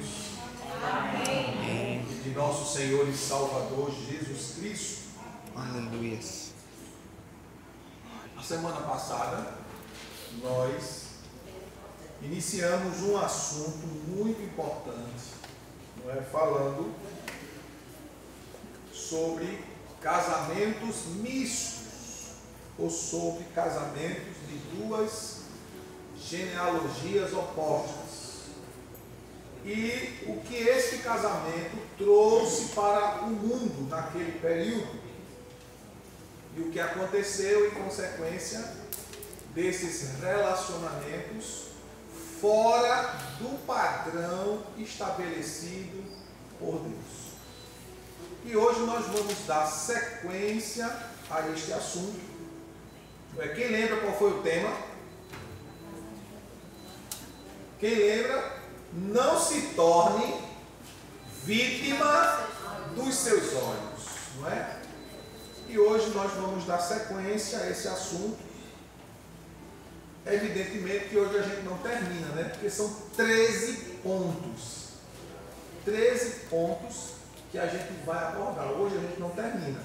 Deus. Amém. E de nosso Senhor e Salvador Jesus Cristo. Aleluia. Na semana passada, nós iniciamos um assunto muito importante, não é? Falando sobre casamentos mistos, ou sobre casamentos de duas genealogias opostas. E o que esse casamento trouxe para o mundo naquele período. E o que aconteceu em consequência desses relacionamentos fora do padrão estabelecido por Deus. E hoje nós vamos dar sequência a este assunto. Quem lembra qual foi o tema? Quem lembra? Não se torne vítima dos seus olhos, não é? E hoje nós vamos dar sequência a esse assunto. Evidentemente que hoje a gente não termina, né? Porque são 13 pontos. 13 pontos que a gente vai abordar. Hoje a gente não termina.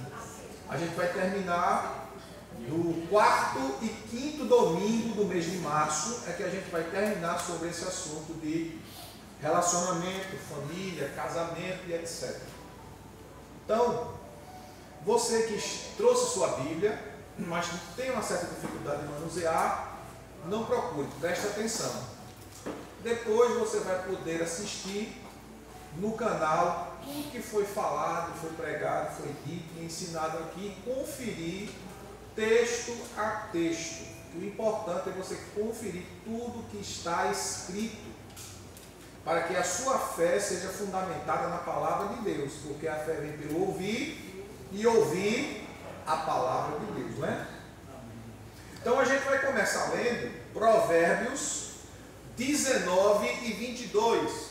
A gente vai terminar no quarto e quinto domingo do mês de março, é que a gente vai terminar sobre esse assunto de relacionamento, família, casamento e etc. Então, você que trouxe sua Bíblia, mas tem uma certa dificuldade de manusear, não procure, preste atenção. Depois você vai poder assistir no canal tudo que foi falado, foi pregado, foi dito e ensinado aqui, conferir texto a texto. O importante é você conferir tudo que está escrito, para que a sua fé seja fundamentada na palavra de Deus, porque a fé vem pelo ouvir e ouvir a palavra de Deus, não é? Então a gente vai começar lendo Provérbios 19 e 22.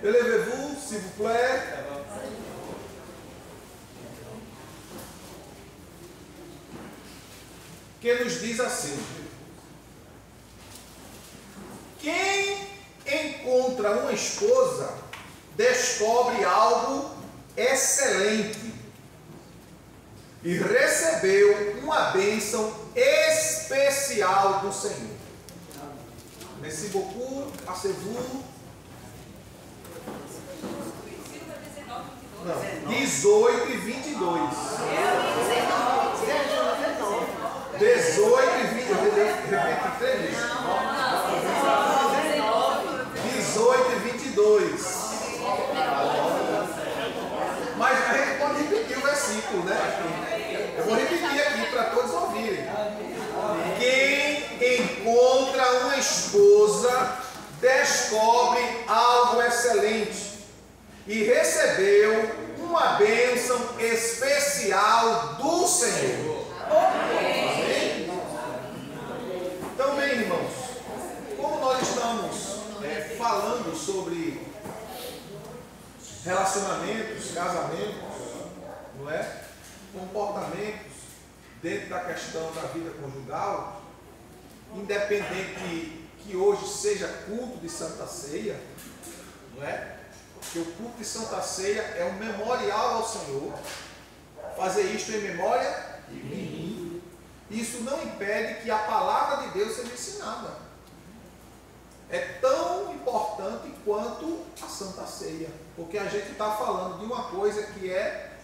Élevez-vous, s'il vous plaît. Que nos diz assim: quem encontra uma esposa descobre algo excelente e recebeu uma bênção especial do Senhor. Merci beaucoup, asseyez-vous. Não, 18 e 22. 18 e 20, eu repeti 3 vezes. 18 e 22. Mas a gente pode repetir o versículo, né? Eu vou repetir aqui para todos ouvirem. Quem encontra uma esposa descobre algo excelente e recebeu uma bênção especial do Senhor. Amém? Então, bem, irmãos, como nós estamos falando sobre relacionamentos, casamentos, não é? Comportamentos dentro da questão da vida conjugal, independente que hoje seja culto de Santa Ceia, não é? Porque o culto de Santa Ceia é um memorial ao Senhor. Fazer isto em memória de mim. Isso não impede que a palavra de Deus seja ensinada. É tão importante quanto a Santa Ceia. Porque a gente está falando de uma coisa que é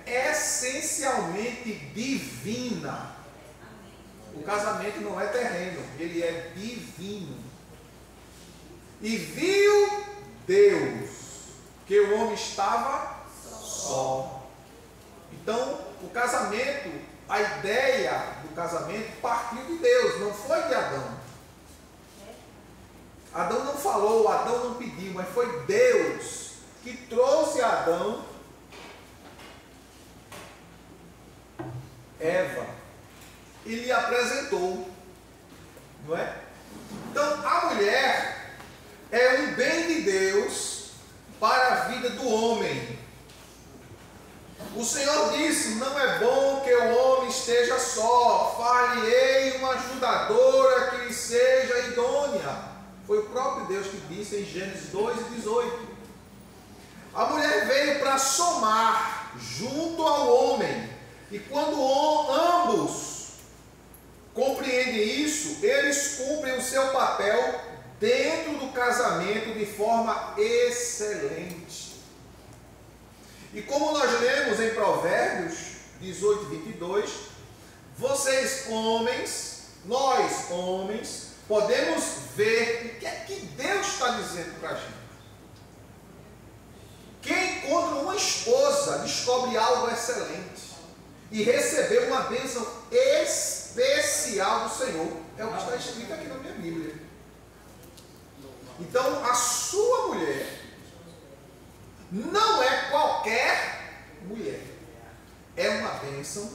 essencialmente divina. O casamento não é terreno, ele é divino. E viu Deus que o homem estava só. Então, o casamento, a ideia do casamento partiu de Deus, não foi de Adão. Adão não falou, Adão não pediu, mas foi Deus que trouxe a Adão Eva e lhe apresentou, não é? Então, a mulher é um bem de Deus para a vida do homem. O Senhor disse: não é bom que o homem esteja só, far-lhe-ei uma ajudadora que lhe seja idônea. Foi o próprio Deus que disse em Gênesis 2:18. A mulher veio para somar junto ao homem, e quando ambos compreendem isso, eles cumprem o seu papel dentro do casamento de forma excelente. E como nós lemos em Provérbios 18:22, vocês homens, nós homens, podemos ver o que é que Deus está dizendo para a gente. Quem encontra uma esposa descobre algo excelente e recebeu uma bênção especial do Senhor. É o que está escrito aqui na minha Bíblia. Então, a sua mulher não é qualquer mulher. É uma bênção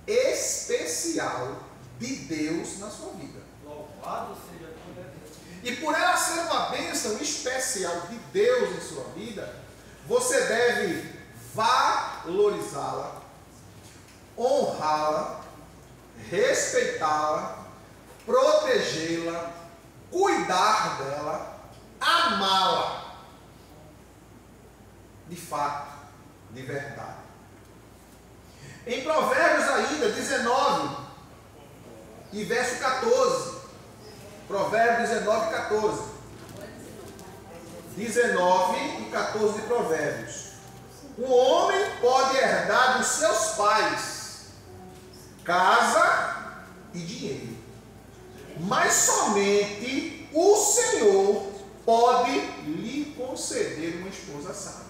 especial de Deus na sua vida. Louvado seja Deus. E por ela ser uma bênção especial de Deus em sua vida, você deve valorizá-la, honrá-la, respeitá-la, protegê-la, cuidar dela, amá-la. De fato, de verdade. Em Provérbios ainda, 19 e verso 14. Provérbios 19 e 14. 19 e 14 de Provérbios. O homem pode herdar dos seus pais casa e dinheiro, mas somente o Senhor pode lhe conceder uma esposa sábia.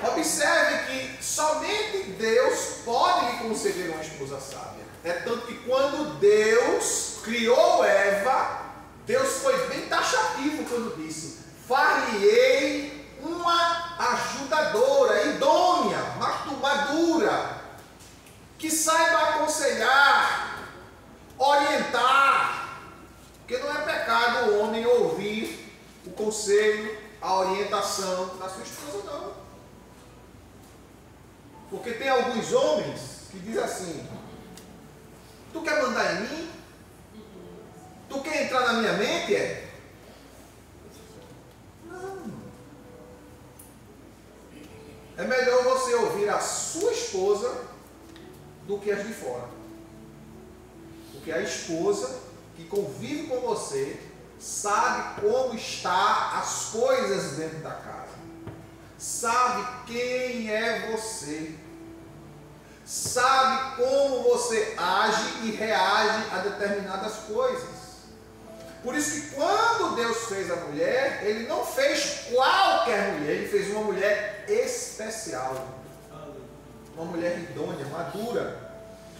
Observe que somente Deus pode lhe conceder uma esposa sábia. É tanto que quando Deus criou Eva, Deus foi bem taxativo quando disse: far-lhe-ei uma ajudadora, idônea, madura, que saiba aconselhar, orientar, porque não é pecado o homem ouvir o conselho, a orientação da sua esposa, não. Porque tem alguns homens que dizem assim: tu quer mandar em mim? Tu quer entrar na minha mente? Não. É melhor você ouvir a sua esposa do que as de fora. Porque a esposa que convive com você sabe como está as coisas dentro da casa. Sabe quem é você. Sabe como você age e reage a determinadas coisas. Por isso que quando Deus fez a mulher, Ele não fez qualquer mulher, Ele fez uma mulher especial. Uma mulher idônea, madura.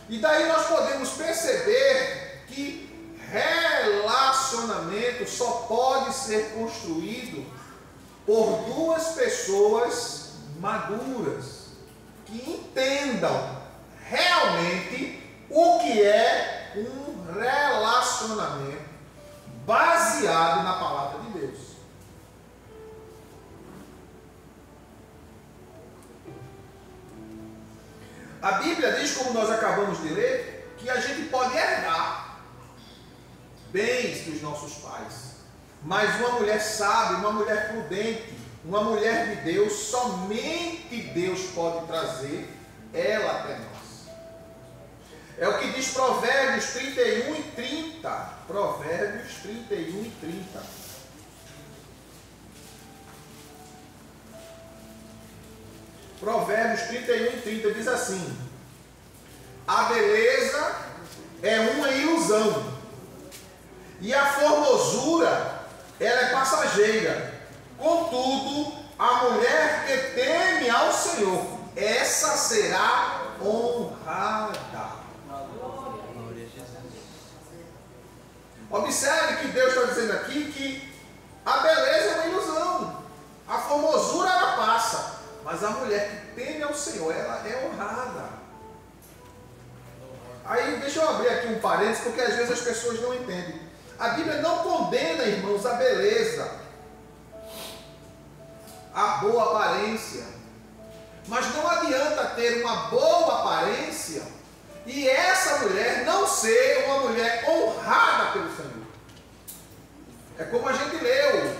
E daí nós podemos perceber que relacionamento só pode ser construído por duas pessoas maduras, que entendam realmente o que é um relacionamento baseado na palavra de Deus. A Bíblia diz, como nós acabamos de ler, que a gente pode herdar bens dos nossos pais. Mas uma mulher sábia, uma mulher prudente, uma mulher de Deus, somente Deus pode trazer ela até nós. É o que diz Provérbios 31 e 30. Provérbios 31 e 30. Provérbios 31 e 30 diz assim: a beleza é uma ilusão, e a formosura, ela é passageira. Contudo, a mulher que teme ao Senhor, essa será honrada. Observe que Deus está dizendo aqui que a beleza é uma ilusão, a formosura ela passa, mas a mulher que teme ao Senhor, ela é honrada. Aí deixa eu abrir aqui um parênteses, porque às vezes as pessoas não entendem. A Bíblia não condena, irmãos, a beleza, a boa aparência, Mas não adianta ter uma boa aparência e essa mulher não ser uma mulher honrada pelo Senhor. É como a gente leu,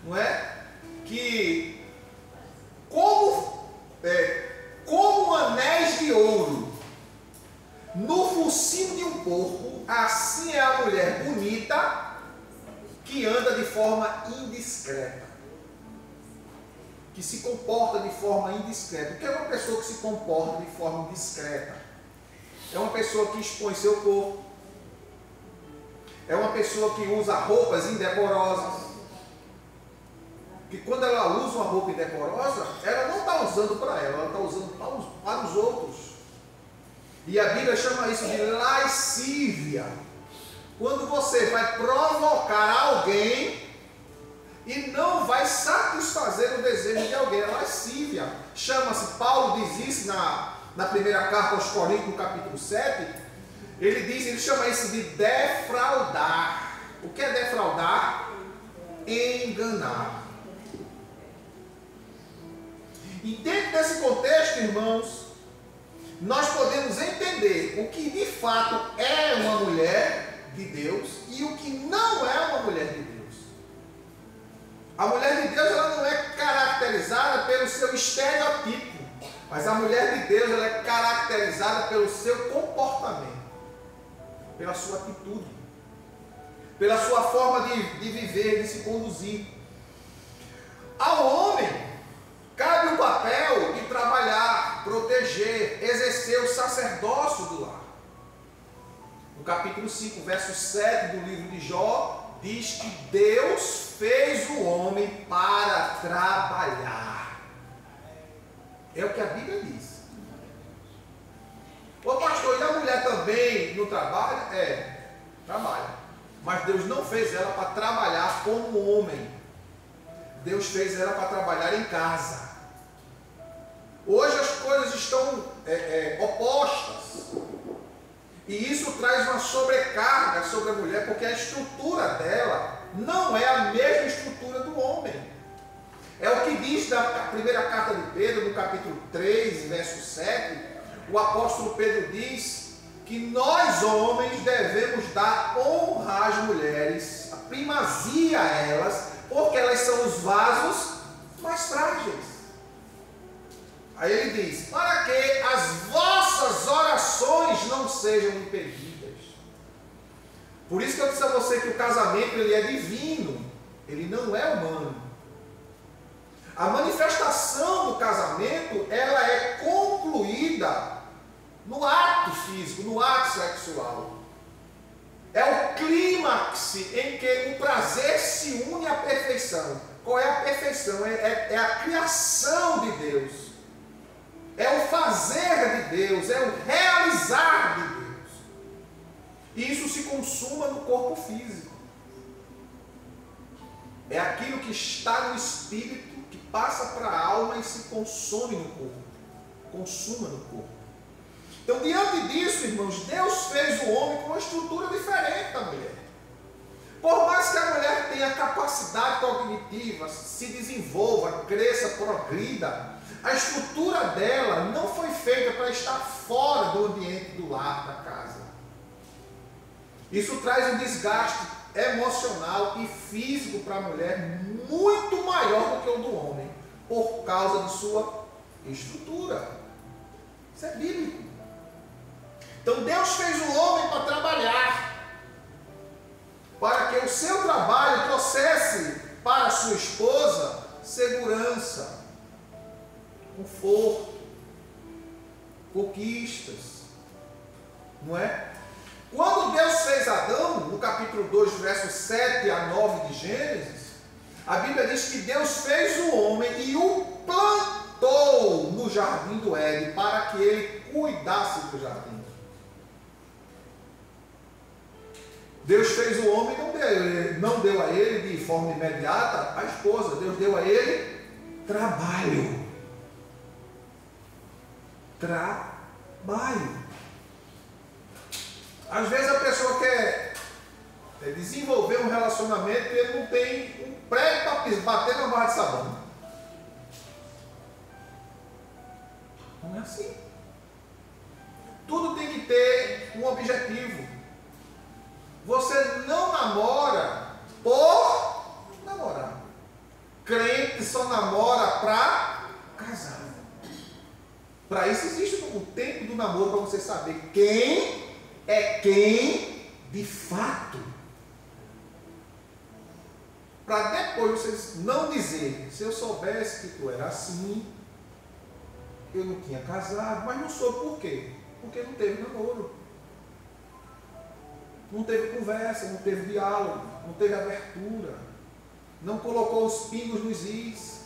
não é? Que como anéis de ouro no focinho de um porco, assim é a mulher bonita que anda de forma indiscreta, que se comporta de forma indiscreta. O que é uma pessoa que se comporta de forma indiscreta? É uma pessoa que expõe seu corpo, é uma pessoa que usa roupas indecorosas, que quando ela usa uma roupa indecorosa, ela não está usando para ela está usando para os outros. E a Bíblia chama isso de lascívia. Quando você vai provocar alguém e não vai satisfazer o desejo de alguém, é lascívia. Chama-se, Paulo diz isso na primeira carta aos Coríntios, no capítulo 7, ele chama isso de defraudar. O que é defraudar? Enganar. E dentro desse contexto, irmãos, nós podemos entender o que de fato é uma mulher de Deus e o que não é uma mulher de Deus. A mulher de Deus, ela não é caracterizada pelo seu estereotipo, mas a mulher de Deus, ela é caracterizada pelo seu comportamento, pela sua atitude, pela sua forma de viver, de se conduzir. Ao homem cabe o papel de trabalhar, proteger, exercer o sacerdócio do lar. No capítulo 5, verso 7 do livro de Jó, diz que Deus fez o homem para trabalhar. É o que a Bíblia diz. Ô pastor, e a mulher também não trabalha? Trabalha. Mas Deus não fez ela para trabalhar como homem. Deus fez ela para trabalhar em casa. Hoje as coisas estão opostas. E isso traz uma sobrecarga sobre a mulher, porque a estrutura dela não é a mesma estrutura do homem. É o que diz na primeira carta de Pedro, no capítulo 3, verso 7, o apóstolo Pedro diz que nós homens devemos dar honra às mulheres, a primazia a elas, porque elas são os vasos mais frágeis. Aí ele diz, para que as vossas orações não sejam impedidas. Por isso que eu disse a você que o casamento ele é divino, ele não é humano. A manifestação do casamento, ela é concluída no ato físico, no ato sexual. É o clímax em que o prazer se une à perfeição. Qual é a perfeição? É a criação de Deus. É o fazer de Deus, é o realizar de Deus. E isso se consuma no corpo físico. É aquilo que está no espírito, que passa para a alma e se consome no corpo. Consuma no corpo. Então, diante disso, irmãos, Deus fez o homem com uma estrutura diferente da mulher. Por mais que a mulher tenha capacidade cognitiva, se desenvolva, cresça, progrida, a estrutura dela não foi feita para estar fora do ambiente do lar, da casa. Isso traz um desgaste emocional e físico para a mulher muito maior do que o do homem, por causa de sua estrutura. Isso é bíblico. Então Deus fez o homem para trabalhar, para que o seu trabalho trouxesse para a sua esposa segurança, conforto, conquistas, não é? Quando Deus fez Adão, no capítulo 2, versos 7 a 9 de Gênesis, a Bíblia diz que Deus fez o homem e o plantou no jardim do Éden, para que ele cuidasse do jardim. Deus fez o homem e não deu a ele de forma imediata a esposa. Deus deu a ele trabalho. Trabalho. Às vezes a pessoa quer desenvolver um relacionamento e ele não tem um prego para bater na barra de sabão. Não é assim. Tudo tem que ter um objetivo. Você não namora por namorar. Crente só namora para casar. Para isso existe o tempo do namoro, para você saber quem é quem de fato. Para depois vocês não dizer, se eu soubesse que tu era assim, eu não tinha casado, mas não soube por quê? Porque não teve namoro. Não teve conversa, não teve diálogo, não teve abertura, não colocou os pingos nos is.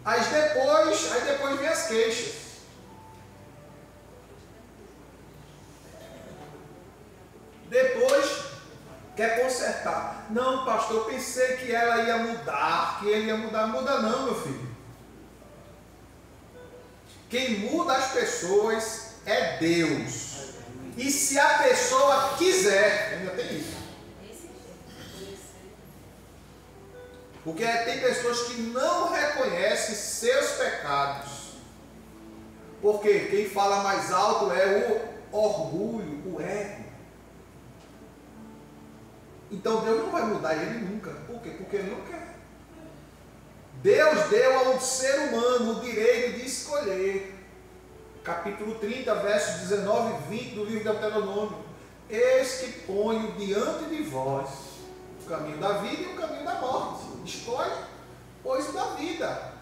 Aí depois vem as queixas. Depois quer consertar. Não, pastor, eu pensei que ela ia mudar, que ele ia mudar. Muda não, meu filho. Quem muda as pessoas é Deus. E se a pessoa quiser, ainda tem isso. Porque tem pessoas que não reconhecem seus pecados. Porque quem fala mais alto é o orgulho, o ego. Então Deus não vai mudar ele nunca. Por quê? Porque ele não quer. Deus deu ao ser humano o direito de escolher. Capítulo 30, versos 19 e 20 do livro de Deuteronômio. Eis que ponho diante de vós o caminho da vida e o caminho da morte. Escolhe, pois, o da vida.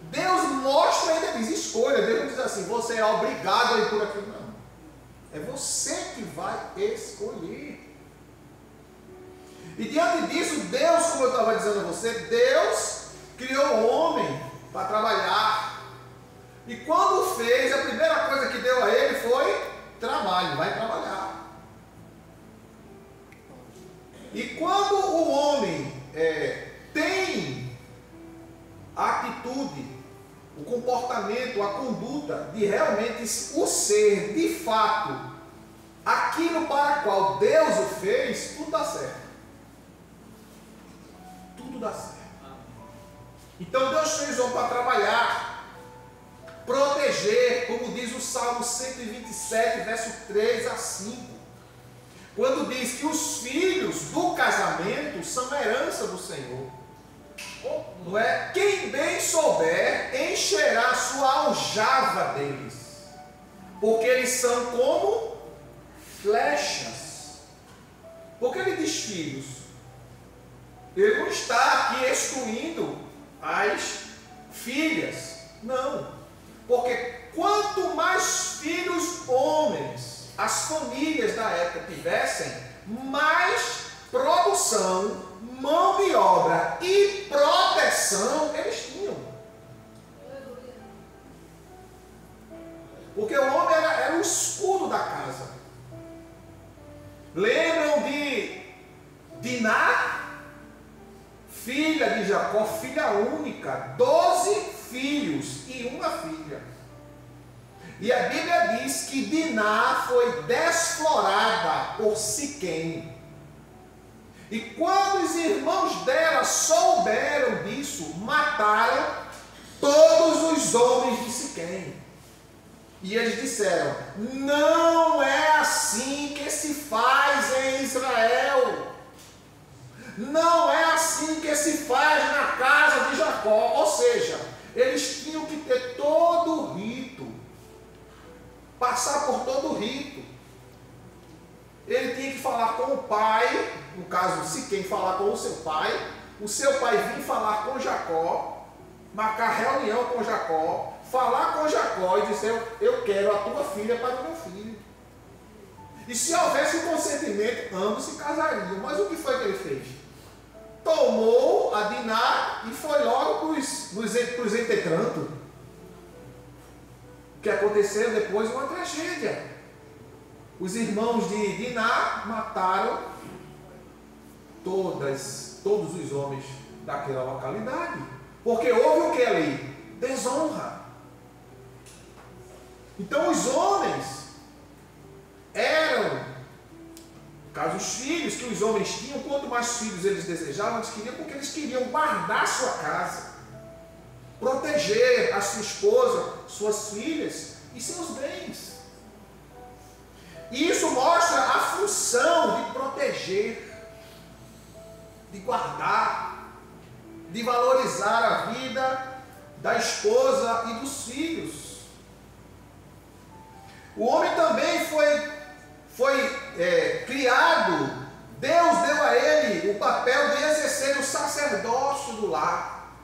Deus mostra, ainda diz, escolha. Deus não diz assim, você é obrigado a ir por aquilo. Não. É você que vai escolher. E diante disso, Deus, como eu estava dizendo a você, Deus criou o homem para trabalhar. E quando fez, a primeira coisa que deu a ele foi trabalho, vai trabalhar. E quando o homem tem a atitude, o comportamento, a conduta de realmente o ser, de fato, aquilo para o qual Deus o fez, tudo dá certo. Tudo dá certo. Então Deus fez o homem para trabalhar, proteger, como diz o Salmo 127, verso 3 a 5. Quando diz que os filhos do casamento são herança do Senhor. Não é? Quem bem souber encherá a sua aljava deles, porque eles são como flechas. Porque ele diz filhos. Ele não está aqui excluindo as filhas. Não. Porque quanto mais filhos homens as famílias da época tivessem, mais produção, mão de obra e proteção eles tinham. Porque o homem era o escudo da casa. Lembram de Diná, filha de Jacó, filha única, 12 filhos e uma filha. E a Bíblia diz que Diná foi desflorada por Siquém. E quando os irmãos dela souberam disso, mataram todos os homens de Siquém. E eles disseram: não é assim que se faz em Israel. Não é assim que se faz na casa de Jacó. Ou seja, eles tinham que ter todo o rito, passar por todo o rito. Ele tinha que falar com o pai, no caso, se quem falar com o seu pai vir falar com Jacó, marcar reunião com Jacó, falar com Jacó e dizer: eu quero a tua filha para o meu filho. E se houvesse o consentimento, ambos se casariam. Mas o que foi que ele fez? Tomou a Diná e foi logo para os entretrantos. O que aconteceu depois? Uma tragédia. Os irmãos de Diná mataram todos os homens daquela localidade. Porque houve o que ali? Desonra. Então os homens eram, no caso os filhos que os homens tinham, quanto mais filhos eles desejavam, eles queriam, porque eles queriam guardar sua casa. proteger a sua esposa, suas filhas e seus bens. E isso mostra a função de proteger, de guardar, de valorizar a vida da esposa e dos filhos. O homem também foi criado, Deus deu a ele o papel de exercer o sacerdócio do lar,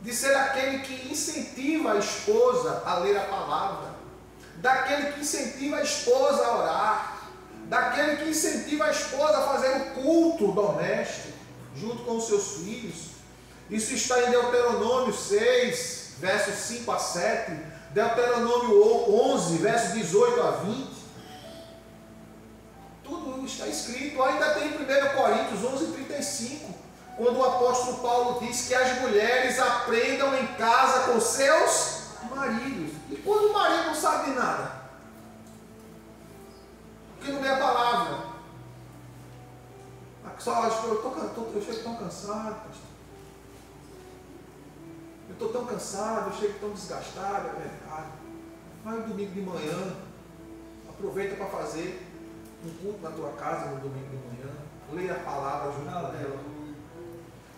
de ser aquele que incentiva a esposa a ler a palavra, daquele que incentiva a esposa a orar, daquele que incentiva a esposa a fazer o culto doméstico, junto com os seus filhos. Isso está em Deuteronômio 6, versos 5 a 7, Deuteronômio 11, versos 18 a 20. Tudo está escrito. Ainda tem 1 Coríntios 11, 35, quando o apóstolo Paulo diz que as mulheres aprendam em casa com seus maridos. E quando o marido não sabe de nada? Porque não lê a palavra. Só eu chego tão cansado, pastor. Eu estou tão cansado, eu chego tão desgastado, é verdade. Vai no domingo de manhã, aproveita para fazer um culto na tua casa no domingo de manhã, leia a palavra junto com ela.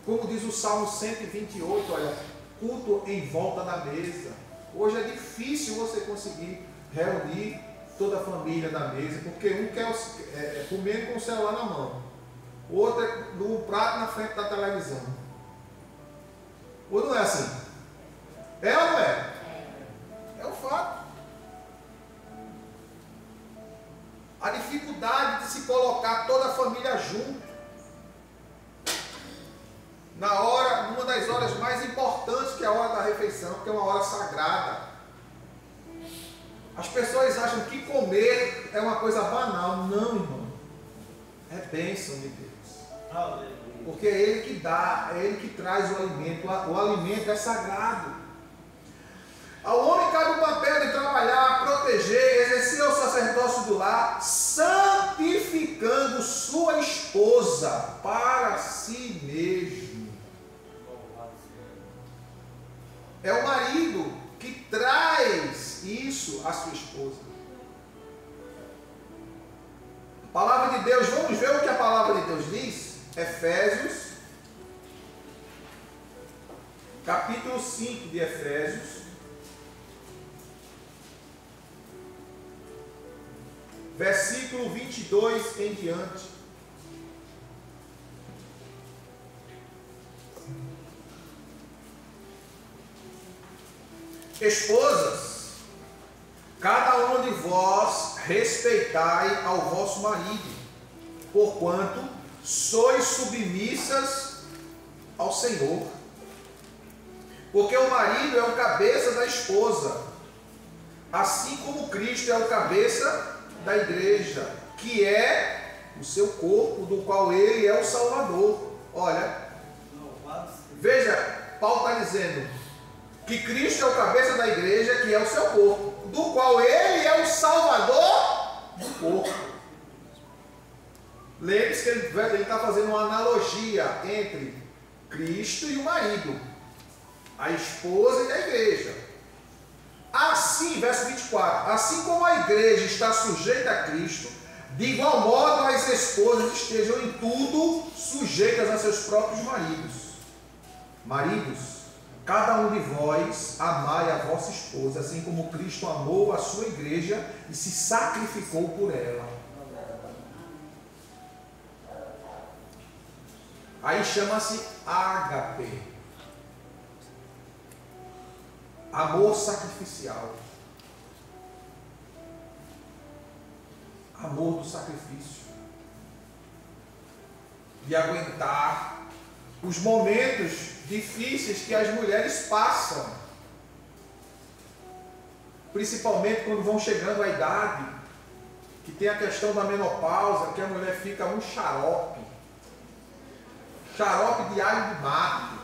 Como diz o Salmo 128, olha, culto em volta da mesa. Hoje é difícil você conseguir reunir toda a família na mesa, porque um quer comendo com o celular na mão, o outro é no prato na frente da televisão. Ou não é assim? É ou não é? É o fato. A dificuldade de se colocar toda a família junto na hora, numa das horas mais importantes, que é a hora da refeição, que é uma hora sagrada. As pessoas acham que comer é uma coisa banal. Não, irmão. É bênção de Deus. Porque é Ele que dá, é Ele que traz o alimento. O alimento é sagrado. Ao homem cabe o papel de trabalhar, proteger, exercer o sacerdócio do lar, santificando sua esposa para si mesmo. É o marido que traz isso à sua esposa. A palavra de Deus, vamos ver o que a palavra de Deus diz? Efésios, capítulo 5 de Efésios, versículo 22 em diante. Esposas, cada um de vós respeitai ao vosso marido, porquanto sois submissas ao Senhor. Porque o marido é o cabeça da esposa, assim como Cristo é o cabeça da igreja, que é o seu corpo, do qual Ele é o Salvador. Olha, veja, Paulo está dizendo que Cristo é o cabeça da igreja, que é o seu corpo, do qual Ele é o Salvador do corpo. Lembre-se que ele está fazendo uma analogia entre Cristo e o marido, a esposa e a igreja. Assim, verso 24, assim como a igreja está sujeita a Cristo, de igual modo as esposas estejam em tudo sujeitas a seus próprios maridos. Maridos, cada um de vós amai a vossa esposa, assim como Cristo amou a sua igreja e se sacrificou por ela. Aí chama-se ágape, amor sacrificial, amor do sacrifício, de aguentar os momentos difíceis que as mulheres passam, principalmente quando vão chegando à idade, que tem a questão da menopausa, que a mulher fica um xarope de alho de mato.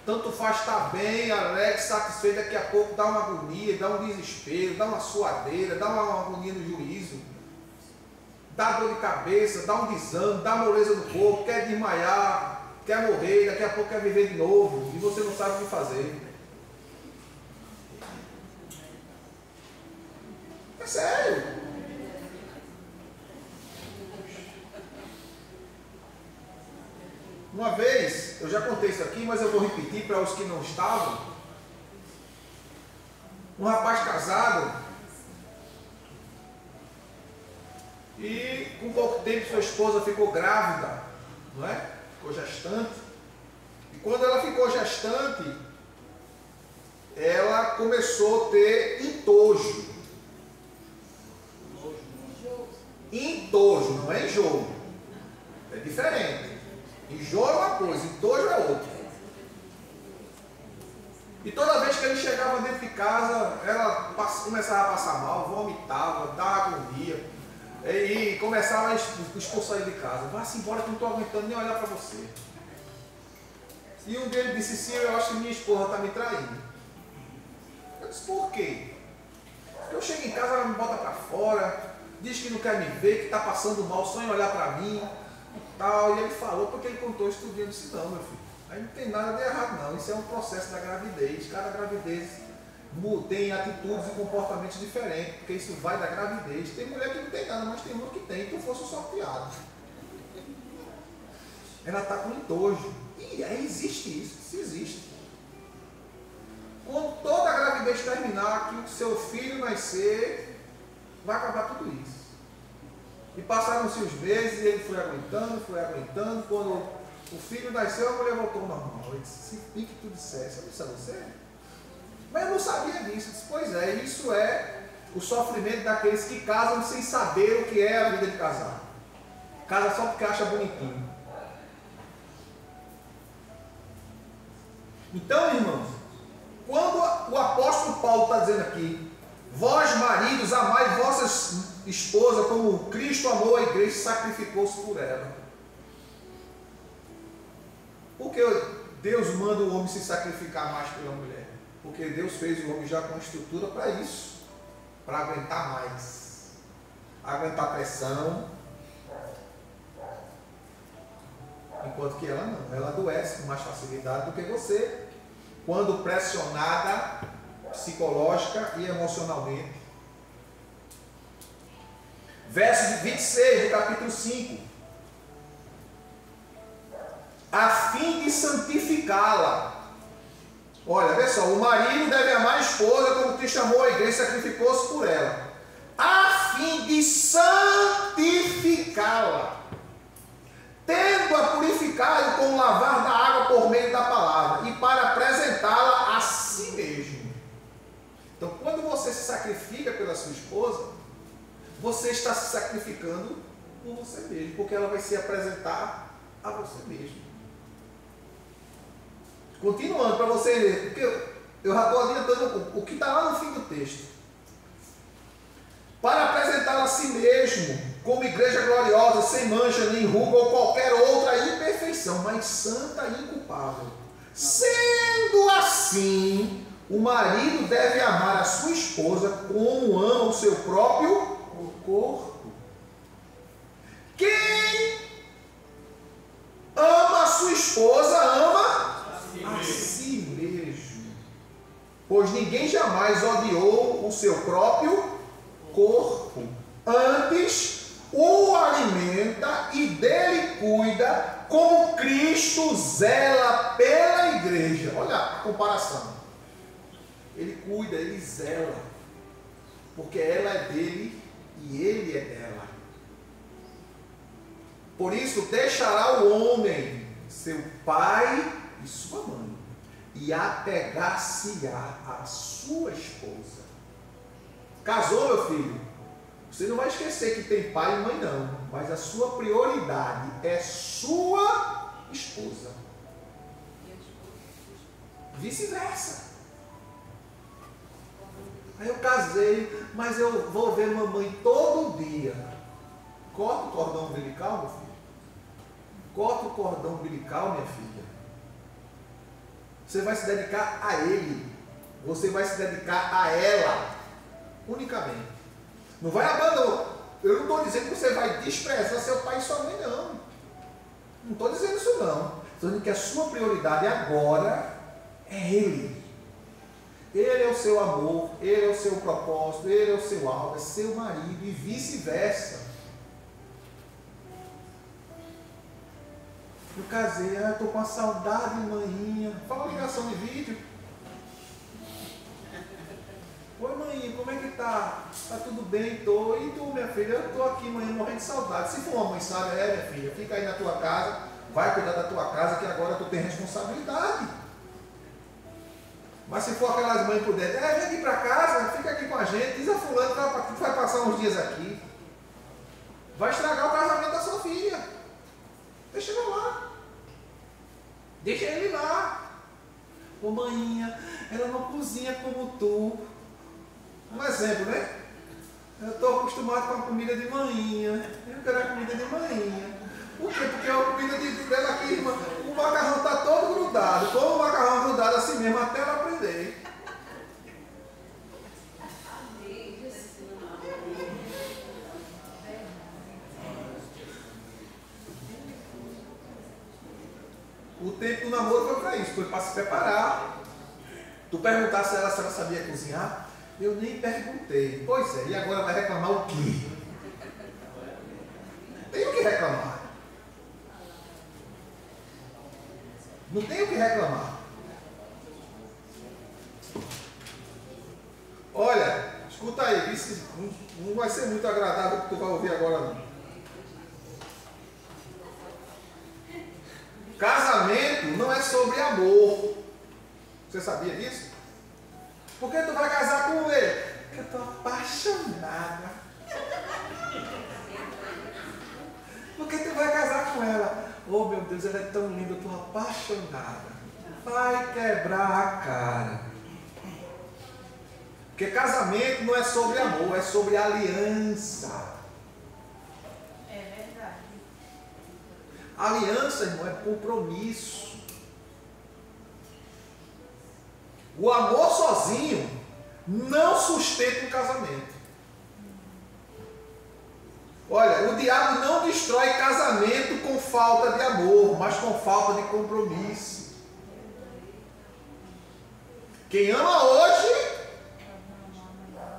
Tanto faz estar bem, alegre, satisfeito, daqui a pouco dá uma agonia, dá um desespero, dá uma suadeira, dá uma agonia no juízo, dá dor de cabeça, dá um desânimo, dá moleza no corpo, quer desmaiar, quer morrer, daqui a pouco quer viver de novo, e você não sabe o que fazer. É sério. Uma vez, eu já contei isso aqui, mas eu vou repetir para os que não estavam. Um rapaz casado, e com pouco tempo sua esposa ficou grávida, não é? Ficou gestante. E quando ela ficou gestante, ela começou a ter entojo. Entojo, não é enjoo. É diferente. Enjoo é uma coisa, entojo é outra. E toda vez que ele chegava dentro de casa, ela começava a passar mal, vomitava, dava agonia. E começava a expulsar ele de casa. Vá-se embora que eu não estou aguentando nem olhar para você. E um dia ele disse, sim, eu acho que minha esposa está me traindo. Eu disse, por quê? Eu chego em casa, ela me bota para fora, diz que não quer me ver, que está passando mal só em olhar para mim e tal. E ele falou, porque ele contou estudando. Eu disse, não, meu filho, aí não tem nada de errado não. Isso é um processo da gravidez. Cada gravidez tem atitudes e comportamentos diferentes, porque isso vai da gravidez. Tem mulher que não tem nada, mas tem uma que tem, então fosse um sorteado. Ela está com entojo. E aí existe isso existe. Quando toda a gravidez terminar, que o seu filho nascer, vai acabar tudo isso. E passaram-se os meses e ele foi aguentando. Quando o filho nasceu, a mulher voltou ao normal. Ele disse, se pique tu dissesse, eu disse a você. Mas eu não sabia disso. Eu disse, pois é, isso é o sofrimento daqueles que casam sem saber o que é a vida de casar. Casa só porque acha bonitinho. Então, irmãos, quando o apóstolo Paulo está dizendo aqui, vós maridos, amai vossas esposas como Cristo amou a igreja e sacrificou-se por ela. Por que Deus manda o homem se sacrificar mais pela mulher? Porque Deus fez o homem já com estrutura para isso, para aguentar mais, aguentar pressão, enquanto que ela não, ela adoece com mais facilidade do que você, quando pressionada psicológica e emocionalmente. Verso 26 do capítulo 5. A fim de santificá-la. Olha, vê só, o marido deve amar a esposa como Cristo amou a igreja e sacrificou-se por ela. A fim de santificá-la, tendo-a purificado com o lavar da água por meio da palavra, e para apresentá-la a si mesmo. Então, quando você se sacrifica pela sua esposa, você está se sacrificando por você mesmo, porque ela vai se apresentar a você mesmo. Continuando para você ler, porque eu já estou adiantando o que está lá no fim do texto. Para apresentá-la a si mesmo, como igreja gloriosa, sem mancha, nem ruga ou qualquer outra imperfeição, mas santa e inculpável. Sendo assim, o marido deve amar a sua esposa como ama o seu próprio corpo. Quem ama a sua esposa, ama a si mesmo. Pois ninguém jamais odiou o seu próprio corpo. Antes, o alimenta e dele cuida, como Cristo zela pela igreja. Olha a comparação. Ele cuida, ele zela, porque ela é dele e ele é dela. Por isso, deixará o homem seu pai e sua mãe, e apegar-se-á à sua esposa. Casou, meu filho? Você não vai esquecer que tem pai e mãe não, mas a sua prioridade é sua esposa. Vice-versa. Aí eu casei, mas eu vou ver mamãe todo dia. Corta o cordão umbilical, meu filho. Corta o cordão umbilical, minha filha. Você vai se dedicar a ele. Você vai se dedicar a ela. Unicamente. Não vai abandonar. Eu não estou dizendo que você vai desprezar seu pai e sua mãe, não. Não estou dizendo isso, não. Estou dizendo que a sua prioridade agora é Ele. Ele é o seu amor, Ele é o seu propósito, Ele é o seu alvo, é seu marido e vice-versa. Eu casei, estou com uma saudade, maninha. Fala ligação de vídeo. Oi, mãe, como é que tá? Tá tudo bem? Tô. E tu, minha filha? Eu tô aqui, mãe, morrendo de saudade. Se for uma mãe sábia, minha filha, fica aí na tua casa, vai cuidar da tua casa, que agora tu tem responsabilidade. Mas se for aquelas mães prudentes, vem aqui para casa, fica aqui com a gente, diz a fulano que tu vai passar uns dias aqui. Vai estragar o casamento da sua filha. Deixa ele lá. Deixa ele lá. Ô, maninha, ela não cozinha como tu. Um exemplo, né? Eu estou acostumado com a comida de manhinha. Eu quero a comida de manhinha. Por quê? Porque a comida dela aqui, irmã, o macarrão está todo grudado. Como o macarrão grudado assim mesmo, até ela aprender. O tempo do namoro foi para isso, foi para se preparar. Tu perguntar se ela sabia cozinhar? Eu nem perguntei. Pois é, e agora vai reclamar o quê? Tem o que reclamar. Não tem o que reclamar. Olha, escuta aí, isso não vai ser muito agradável o que tu vai ouvir agora não. Casamento não é sobre amor. Você sabia disso? Por que tu vai casar com ele? Porque eu estou apaixonada. Por que tu vai casar com ela? Oh, meu Deus, ela é tão linda, eu estou apaixonada. Vai quebrar a cara. Porque casamento não é sobre amor, é sobre aliança. É verdade. Aliança, irmão, é compromisso. O amor sozinho não sustenta um casamento. Olha, o diabo não destrói casamento com falta de amor, mas com falta de compromisso. Quem ama hoje,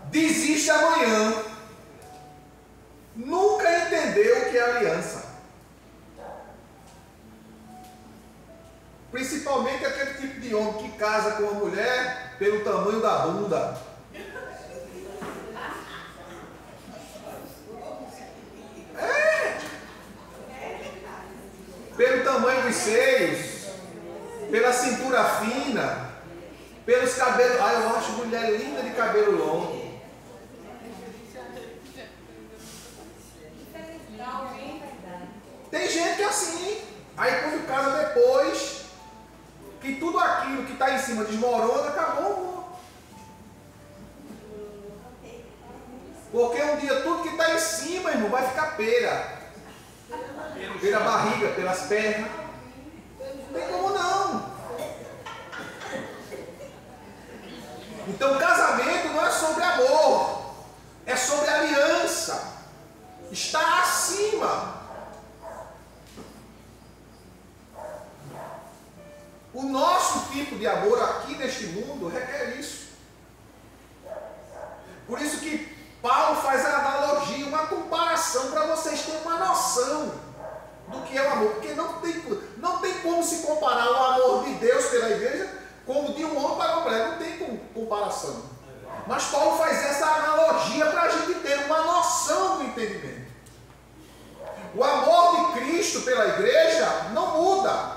desiste amanhã. Nunca entendeu o que é aliança. Principalmente aquele tipo de homem que casa com uma mulher pelo tamanho da bunda. Pelo tamanho dos seios, pela cintura fina, pelos cabelos. Ah, eu acho mulher linda de cabelo longo. Tem gente que é assim. Aí quando casa depois, que tudo aquilo que está em cima desmorona, acabou o amor. Porque um dia tudo que está em cima, irmão, vai ficar pera. Pela barriga, pelas pernas. Não tem como não. Então casamento não é sobre amor, é sobre aliança. Está acima. O nosso tipo de amor aqui neste mundo requer isso. Por isso que Paulo faz a analogia, uma comparação para vocês terem uma noção do que é o amor. Porque não tem como se comparar o amor de Deus pela igreja como de um homem para uma mulher. Não tem comparação. Mas Paulo faz essa analogia para a gente ter uma noção do entendimento. O amor de Cristo pela igreja não muda.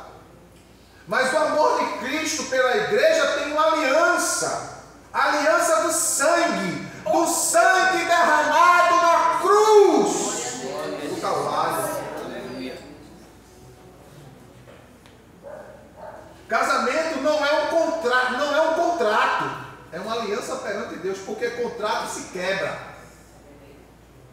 Mas o amor de Cristo pela igreja tem uma aliança. A aliança do sangue derramado na cruz do Calvário. Casamento não é um contrato, é uma aliança perante Deus, porque contrato se quebra.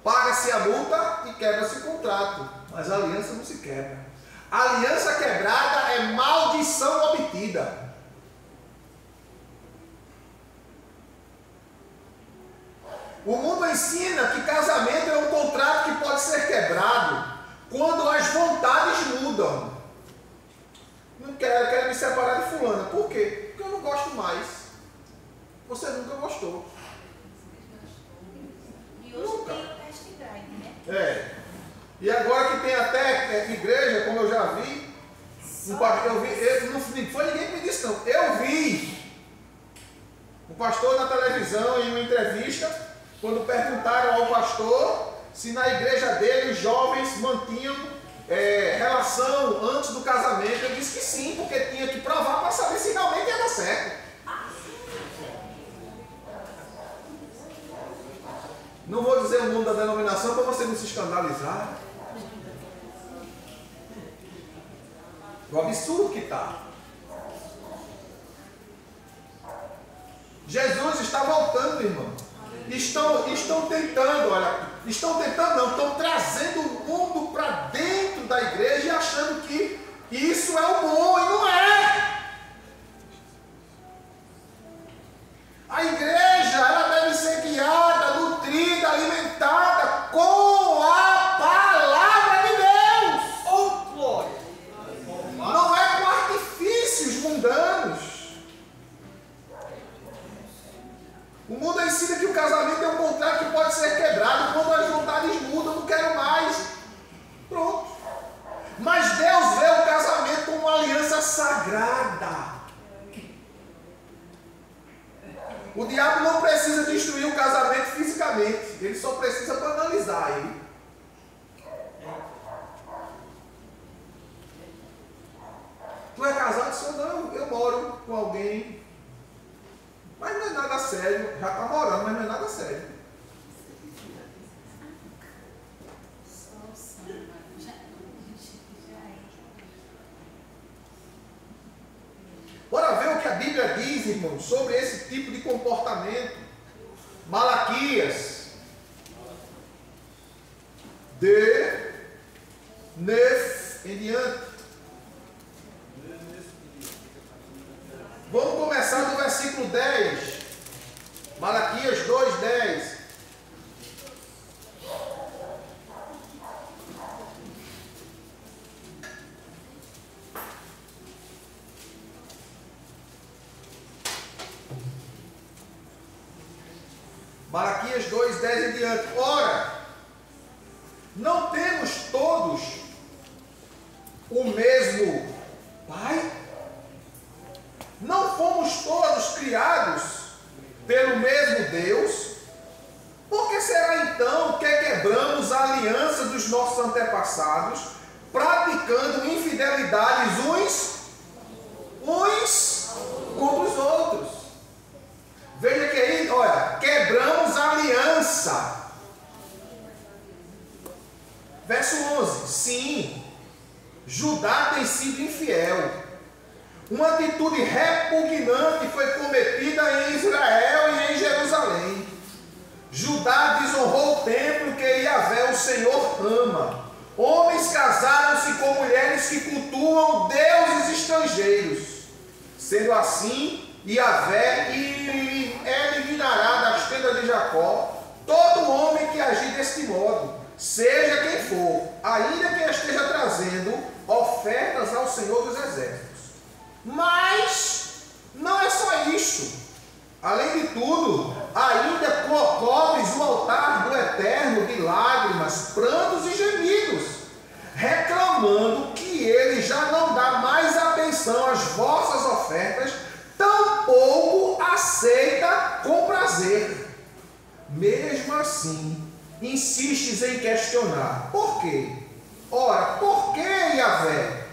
Paga-se a multa e quebra-se o contrato, mas a aliança não se quebra. A aliança quebrada é maldição obtida. O mundo ensina que casamento é um contrato que pode ser quebrado quando as vontades mudam. quero me separar de fulana. Por quê? Porque eu não gosto mais. Você nunca gostou. E hoje Nunca. tem o test drive, né? É. E agora que tem até igreja, como eu já vi, não foi ninguém que me disse não. Eu vi o pastor na televisão em uma entrevista, quando perguntaram ao pastor se na igreja dele os jovens mantinham relação antes do casamento. Ele disse que sim, porque tinha que provar para saber se realmente ia dar certo. Não vou dizer o nome da denominação para você não se escandalizar. O absurdo que está. Jesus está voltando, irmão. Estão tentando, estão trazendo o mundo para dentro da igreja e achando que isso é o bom, e não é. A igreja, ela deve ser guiada, nutrida, alimentada com a palavra de Deus. Oh, glória! Não é com artifícios mundanos. O mundo ensina que o casamento é um contrato que pode ser quebrado quando as vontades mudam. Não quero mais. Pronto. Mas Deus vê o casamento como uma aliança sagrada. O diabo não precisa destruir o casamento fisicamente. Ele só precisa banalizar ele. Tu é casado? Senhor, não, eu moro com alguém. Mas não é nada sério. Já está morando, mas não é nada sério. Bora ver o que a Bíblia diz, irmão, sobre esse tipo de comportamento. Malaquias. De Nef em diante. Vamos começar do versículo 10. Malaquias 2:10. Malaquias 2:10 em diante. Ora, não temos todos o mesmo Pai? Não fomos todos criados pelo mesmo Deus? Por que será então que quebramos a aliança dos nossos antepassados, praticando infidelidades uns contra os outros? Veja que aí, olha, quebramos a aliança. Verso 11. Sim, Judá tem sido infiel. Uma atitude repugnante foi cometida em Israel e em Jerusalém. Judá desonrou o templo que Yahvé, o Senhor, ama. Homens casaram-se com mulheres que cultuam deuses estrangeiros. Sendo assim, Yahvé eliminará das tendas de Jacó todo homem que agir deste modo, seja quem for, ainda que esteja trazendo ofertas ao Senhor dos Exércitos. Mas não é só isto. Além de tudo, ainda cobres o altar do Eterno de lágrimas, prantos e gemidos, reclamando que ele já não dá mais atenção às vossas ofertas, tampouco aceita com prazer. Mesmo assim, insistes em questionar. Por quê? Ora, por que Yahvé?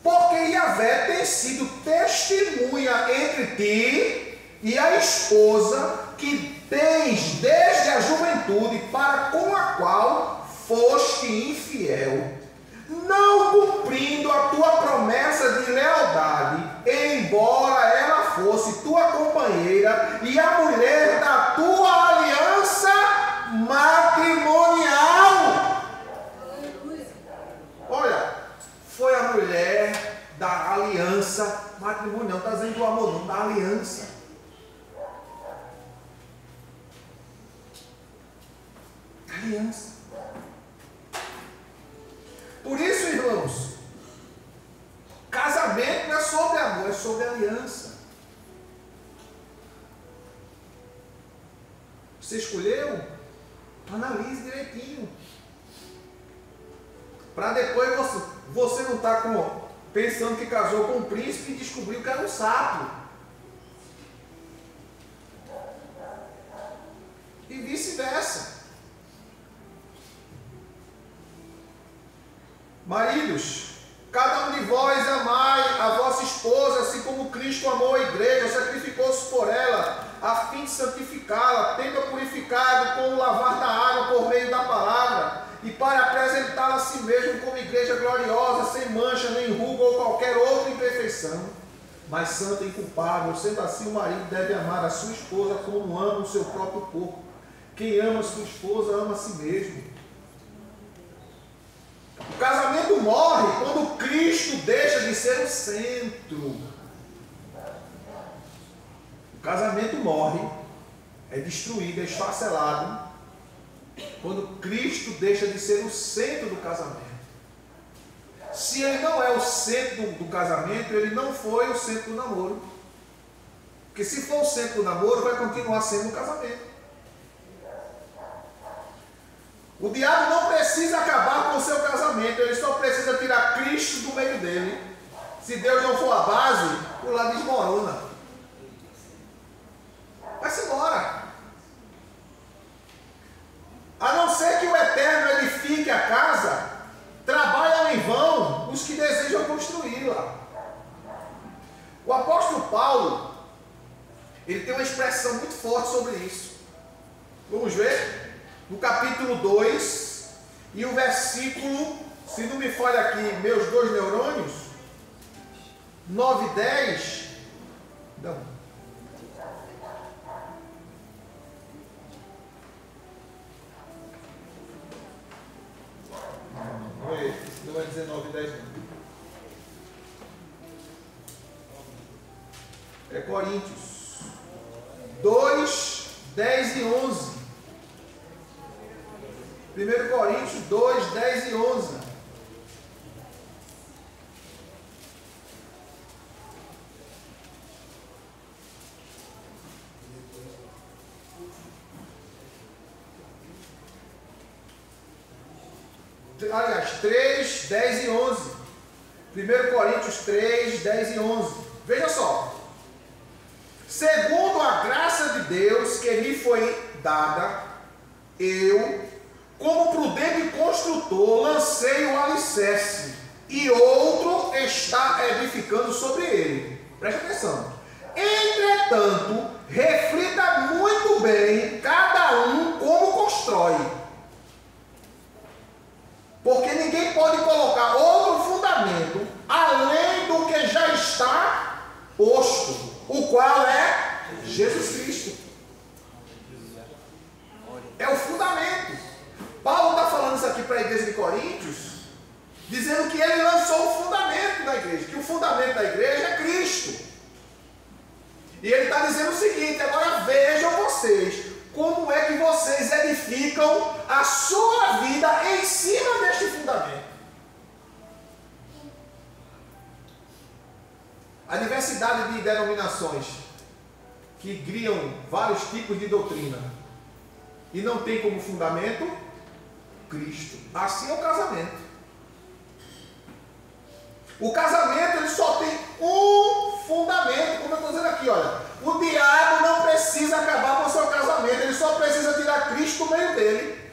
Porque Yahvé tem sido testemunha entre ti e a esposa que tens desde a juventude, para com a qual foste infiel, não cumprindo a tua promessa de lealdade, embora ela fosse tua companheira e a mulher da tua aliança matrimonial. Olha, foi a mulher da aliança matrimonial. Não está dizendo do amor, não, da aliança. Aliança. Por isso, irmãos, casamento Você escolheu? Analise direitinho. Para depois você não estar pensando que casou com um príncipe e descobriu que era um sapo. E vice-versa. Maridos, cada um de vós amai a vossa esposa, assim como Cristo amou a igreja, sacrificou-se por ela, a fim de santificá-la, tendo-a purificado com o lavar da água por meio da palavra, e para apresentá-la a si mesmo como igreja gloriosa, sem mancha, nem ruga ou qualquer outra imperfeição, mas santa e inculpável. Sendo assim, o marido deve amar a sua esposa como ama o seu próprio corpo. Quem ama a sua esposa ama a si mesmo. O casamento morre quando Cristo deixa de ser o centro. O casamento morre, é destruído, é esfacelado, quando Cristo deixa de ser o centro do casamento. Se ele não é o centro do casamento, ele não foi o centro do namoro. Porque se for o centro do namoro, vai continuar sendo o casamento. O diabo não precisa acabar com o seu casamento, ele só precisa tirar Cristo do meio dele. Se Deus não for a base, o lado desmorona. Vai-se embora. A não ser que o Eterno edifique a casa, trabalham em vão os que desejam construí-la. O apóstolo Paulo, ele tem uma expressão muito forte sobre isso. Vamos ver? No capítulo 2, e o versículo, se não me falha aqui, meus dois neurônios, 9 e 10, não. Não vai dizer 9 e 10 não. É Coríntios 2, 10 e 11. 1 Coríntios 2, 10 e 11. Aliás, 3, 10 e 11. 1 Coríntios 3, 10 e 11. Veja só. Segundo a graça de Deus que me foi dada, eu, como prudente construtor, lancei o alicerce, e outro está edificando sobre ele. Preste atenção. Entretanto, reflita muito bem cada um como constrói. Porque ninguém pode colocar outro fundamento além do que já está posto, o qual é Jesus Cristo. É o fundamento. Paulo está falando isso aqui para a igreja de Coríntios, dizendo que ele lançou o fundamento da igreja, que o fundamento da igreja é Cristo. E ele está dizendo o seguinte: agora vejam vocês, como é que vocês edificam a sua vida em cima deste fundamento. A diversidade de denominações que criam vários tipos de doutrina e não tem como fundamento Cristo. Assim é o casamento. O casamento ele só tem um fundamento, como eu estou dizendo aqui, olha. O diabo não precisa acabar com o seu casamento, ele só precisa tirar Cristo do meio dele.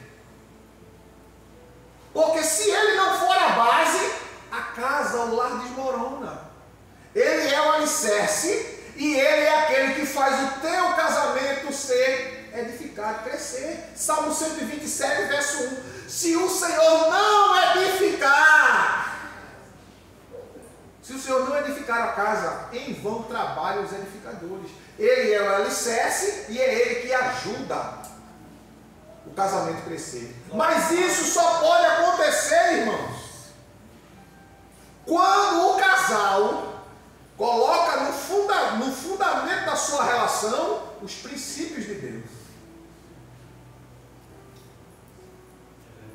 Porque se ele não for a base, a casa, o lar desmorona. Ele é o alicerce e ele é aquele que faz o teu casamento ser edificado, crescer. Salmo 127, verso 1. Se o Senhor não edificar, se o Senhor não edificar a casa, em vão trabalham os edificadores. Ele é o alicerce e é ele que ajuda o casamento a crescer. Mas isso só pode acontecer, irmãos, quando o casal coloca no fundamento da sua relação os princípios de Deus.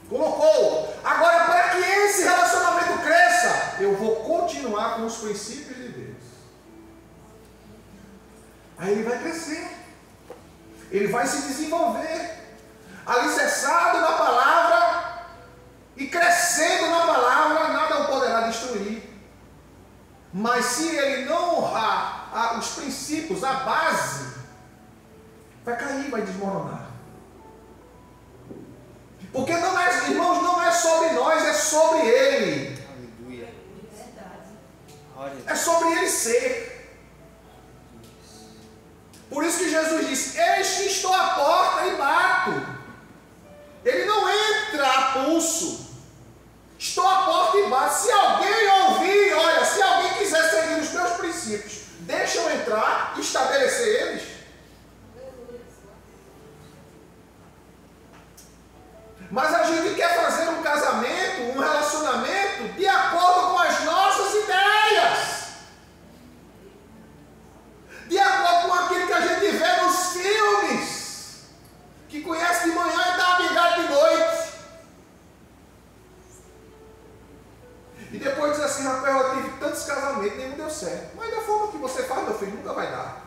Colocou. Agora, para que esse relacionamento cresça, eu vou continuar com os princípios de Deus. Aí ele vai crescer. Ele vai se desenvolver, alicerçado na palavra e crescendo na palavra, nada o poderá destruir. Mas se ele não honrar os princípios, a base, vai cair, vai desmoronar. Porque não é, irmãos, não é sobre nós, é sobre ele. Aleluia. É sobre ele ser. Por isso que Jesus disse: eis que estou à porta e bato. Ele não entra a pulso. Estou à porta e bato. Se alguém ouvir, olha, se alguém quiser seguir os meus princípios, deixa eu entrar e estabelecer eles. Mas a gente quer fazer um casamento, um relacionamento de acordo com as nossas ideias, de acordo com aquilo que a gente vê nos filmes, que conhece de manhã e está amigado de noite. E depois diz assim: rapaz, eu tive tantos casamentos, nenhum deu certo. Mas da forma que você faz, meu filho, nunca vai dar.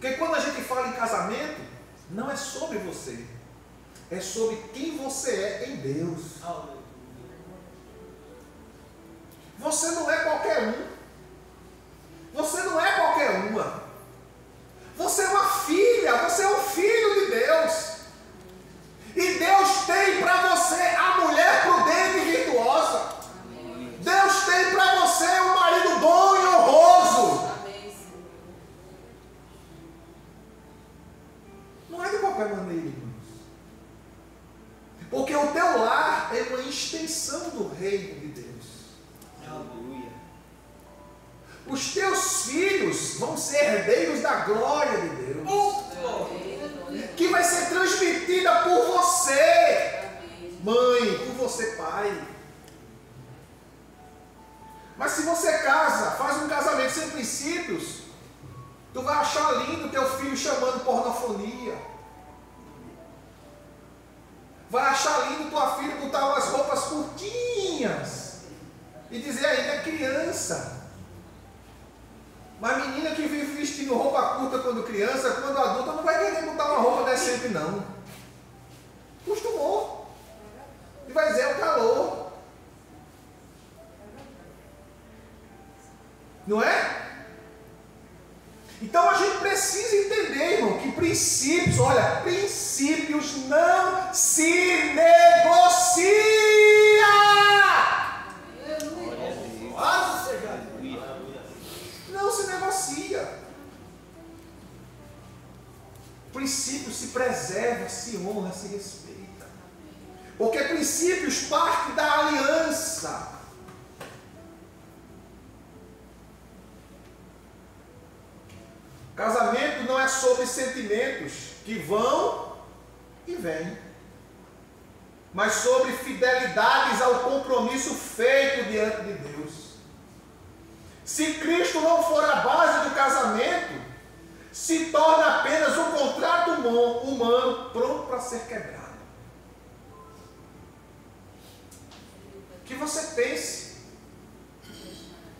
Porque quando a gente fala em casamento, não é sobre você, é sobre quem você é em Deus. Você não é qualquer um. Você não é qualquer uma. Você é uma filha, você é um filho de Deus. E Deus tem para você a mulher prudente e virtuosa. Deus tem para você um marido bom e honroso. Não é de qualquer maneira, irmãos. Porque o teu lar é uma extensão do reino de Deus. Aleluia. Os teus filhos vão ser herdeiros da glória de Deus, que vai ser transmitida por você, mãe, por você, pai. Mas se você casa, faz um casamento sem princípios, tu vai achar lindo teu filho chamando pornofonia. Vai achar lindo tua filha botar umas roupas curtinhas e dizer ainda é criança. Mas menina que vive vestindo roupa curta quando criança, quando adulta, não vai querer botar uma roupa decente não. Acostumou. E vai dizer é o calor. Não é? Então a gente precisa entender, irmão, que princípios, olha, princípios não se negocia. Não se negocia. Princípios se preserva, se honra, se respeita. Porque princípios partem da aliança. Casamento não é sobre sentimentos que vão e vêm, mas sobre fidelidades ao compromisso feito diante de Deus. Se Cristo não for a base do casamento, se torna apenas um contrato humano pronto para ser quebrado. Que você pense,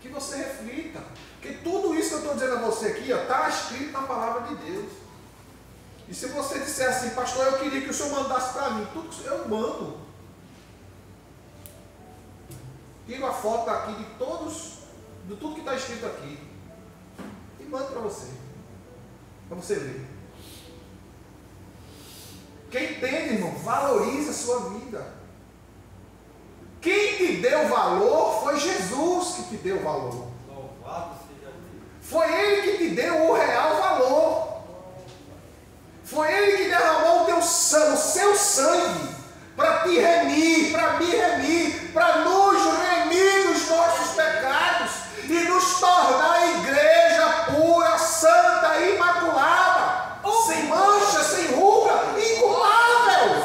que você reflita. Porque tudo isso que eu estou dizendo a você aqui está escrito na palavra de Deus. E se você disser assim: pastor, eu queria que o senhor mandasse para mim, tudo eu mando. Tiro a foto aqui de tudo que está escrito aqui e mando para você ver. Quem entende, irmão, valoriza a sua vida. Quem te deu valor foi Jesus que te deu valor. Foi Ele que te deu o real valor. Foi Ele que derramou o seu sangue para te remir, para me remir, para nos remir dos nossos pecados e nos tornar a igreja pura, santa, imaculada, sem mancha, sem ruga, inculpável.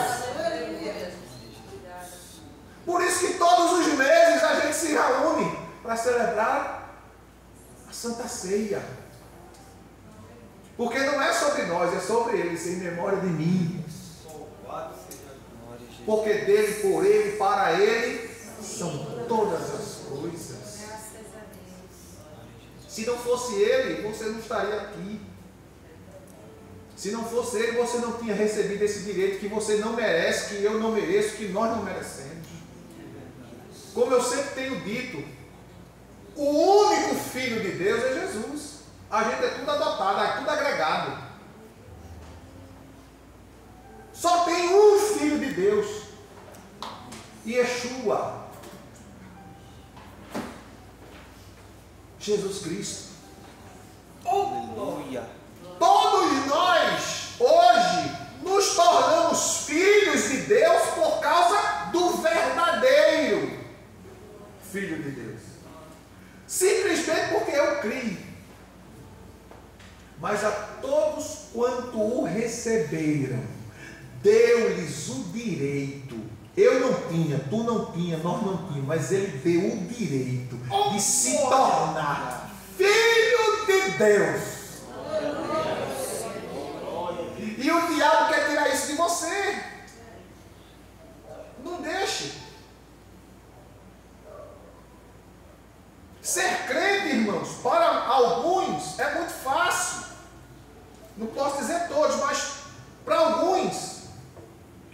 Por isso que todos os meses a gente se reúne para celebrar Santa Ceia. Porque não é sobre nós, é sobre Ele, em memória de mim. Porque dele, por Ele, para Ele, são todas as coisas. Se não fosse Ele, você não estaria aqui. Se não fosse Ele, você não tinha recebido esse direito que você não merece, que eu não mereço, que nós não merecemos. Como eu sempre tenho dito, o único Filho de Deus é Jesus. A gente é tudo adotado, é tudo agregado. Só tem um Filho de Deus. Yeshua. Jesus Cristo. Aleluia. Todos nós, hoje, nos tornamos filhos de Deus por causa do verdadeiro Filho de Deus. Simplesmente porque eu criei. Mas a todos quanto o receberam, deu-lhes o direito. Eu não tinha, tu não tinha, nós não tínhamos, mas Ele deu o direito de se tornar Filho de Deus. E o diabo quer tirar isso de você. Não deixe. Ser crente, irmãos, para alguns é muito fácil. Não posso dizer todos, mas para alguns.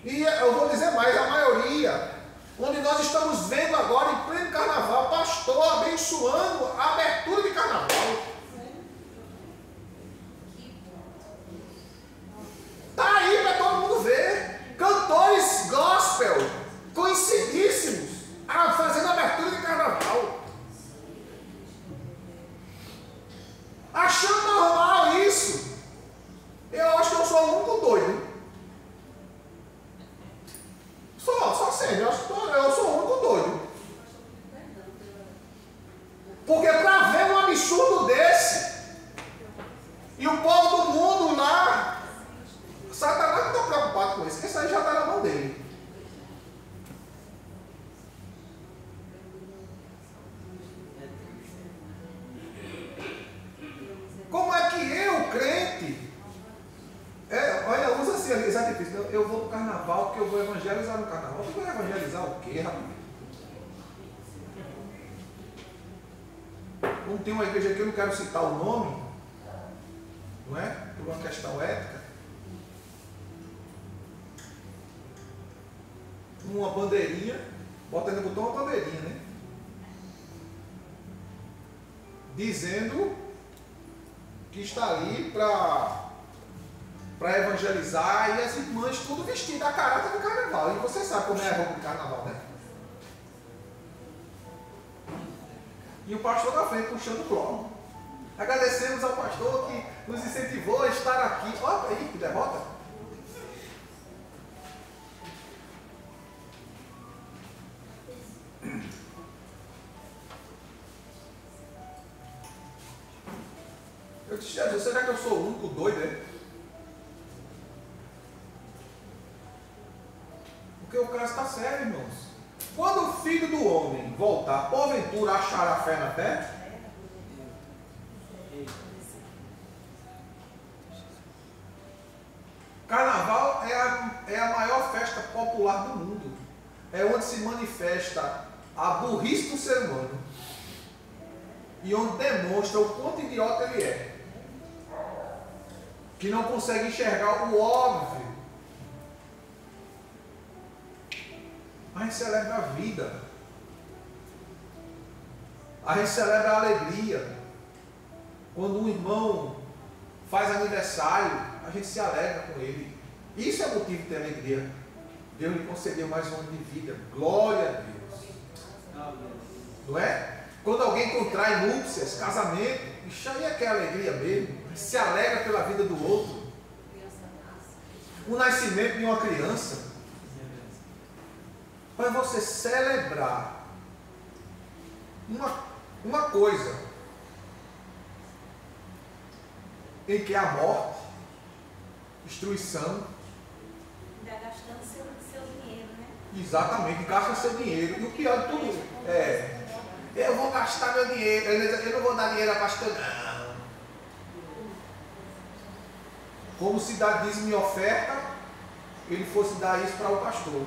E eu vou dizer mais, a maioria. Onde nós estamos vendo agora, em pleno carnaval, pastor abençoando a abertura de carnaval. Está aí para todo mundo ver. Cantores gospel, conhecidíssimos, fazendo abertura de carnaval. Achando normal isso. Eu acho que eu sou o único doido. Só sério, eu sou o único doido. Porque para ver um absurdo desse, e o povo do mundo lá, Satanás não está preocupado com isso, porque isso aí já está na mão dele. Como é que eu, crente, olha, usa assim, esse artifício, eu vou no carnaval porque eu vou evangelizar no carnaval. Eu vou evangelizar o quê, rapaz? Não tem uma igreja aqui, eu não quero citar o nome, não é? Por uma questão ética. Uma bandeirinha, bota no botão uma bandeirinha, né? Dizendo que está ali para evangelizar, e as irmãs tudo vestidas a caráter do carnaval. E você sabe como é a roupa de carnaval, né? E o pastor na frente puxando o bloco. Agradecemos ao pastor que nos incentivou a estar aqui. Olha aí, que derrota! Eu disse, Jesus, será que eu sou o único doido, é? Porque o caso está sério, irmãos. Quando o Filho do Homem voltar, porventura achará fé na terra? Carnaval é a maior festa popular do mundo. É onde se manifesta a burrice do ser humano. E onde demonstra o quanto idiota ele é. Que não consegue enxergar o óbvio. A gente celebra a vida. A gente celebra a alegria. Quando um irmão faz aniversário, a gente se alegra com ele. Isso é motivo de ter alegria. Deus lhe concedeu mais um ano de vida. Glória a Deus. Não é? Quando alguém contrai núpcias, casamento, isso aí é que é alegria mesmo. Se alegra pela vida do outro. O nascimento de uma criança. Para você celebrar uma coisa em que há morte, destruição. Ainda gastando seu dinheiro, né? Exatamente, gasta seu dinheiro. E o pior de tudo é, eu vou gastar meu dinheiro, eu não vou dar dinheiro a pastor, não. Como se dá dízimo e oferta, ele fosse dar isso para o pastor.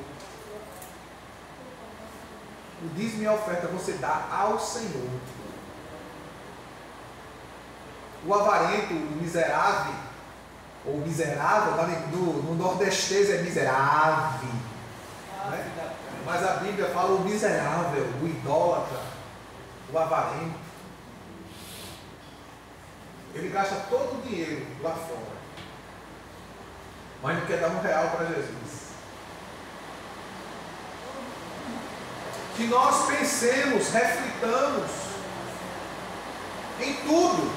O dízimo e a oferta você dá ao Senhor. O avarento, o miserável, ou miserável, no nordestês é miserável. Né? Mas a Bíblia fala o miserável, o idólatra, o avarento. Ele gasta todo o dinheiro lá fora, mas não quer dar R$1 para Jesus. Que nós pensemos, reflitamos em tudo.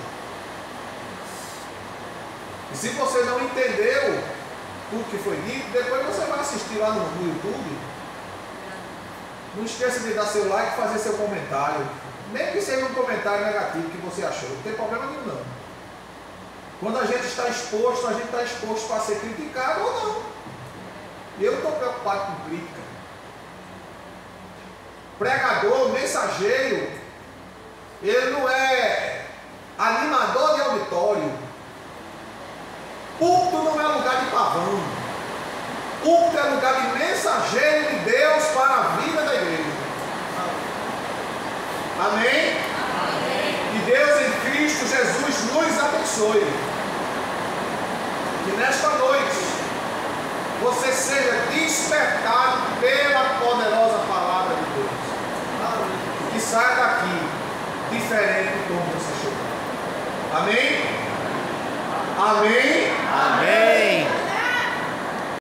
E se você não entendeu tudo que foi dito, depois você vai assistir lá no YouTube. Não esqueça de dar seu like e fazer seu comentário. Nem que seja um comentário negativo que você achou. Não tem problema nenhum não. Quando a gente está exposto, a gente está exposto para ser criticado ou não. E eu não estou preocupado com crítica. Pregador, mensageiro, ele não é animador de auditório. Púlpito não é lugar de pavão. Púlpito é lugar de mensageiro de Deus para a vida da igreja. Amém? Amém. Que Deus em Cristo Jesus nos abençoe. Que nesta noite você seja despertado pela poderosa palavra de Deus. Que saia daqui diferente de como você chegou. Amém? Amém? Amém.